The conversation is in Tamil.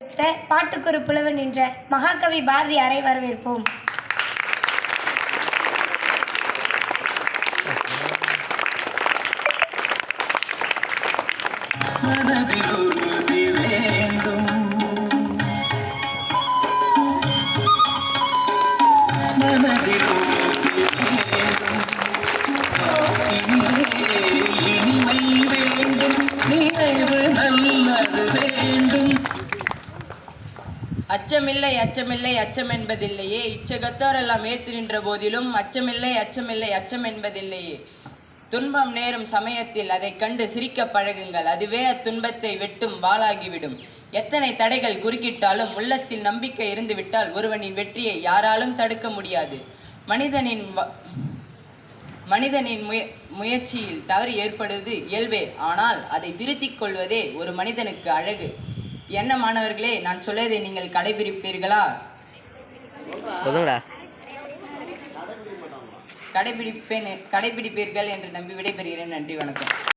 பாட்டுக்கொரு புலவன் என்ற மகாகவி பாரதியாரை வரவேற்போம். அச்சமில்லை அச்சமில்லை அச்சம் என்பதில்லையே, இச்சகத்தோரெல்லாம் ஏற்று நின்ற போதிலும் அச்சமில்லை அச்சமில்லை அச்சம் என்பதில்லையே. துன்பம் நேரும் சமயத்தில் அதை கண்டு சிரிக்க பழகுங்கள், அதுவே அத்துன்பத்தை வெட்டும் வாளாகிவிடும். எத்தனை தடைகள் குறுக்கிட்டாலும் உள்ளத்தில் நம்பிக்கை இருந்துவிட்டால் ஒருவனின் வெற்றியை யாராலும் தடுக்க முடியாது. மனிதனின் முயற்சியில் தவறு ஏற்படுவது இயல்பே, ஆனால் அதை திருத்திக் கொள்வதே ஒரு மனிதனுக்கு அழகு. என்ன மாணவர்களே, நான் சொல்வதை நீங்கள் கடைபிடிப்பீர்கள் என்று நம்பி விடைபெறுகிறேன். நன்றி, வணக்கம்.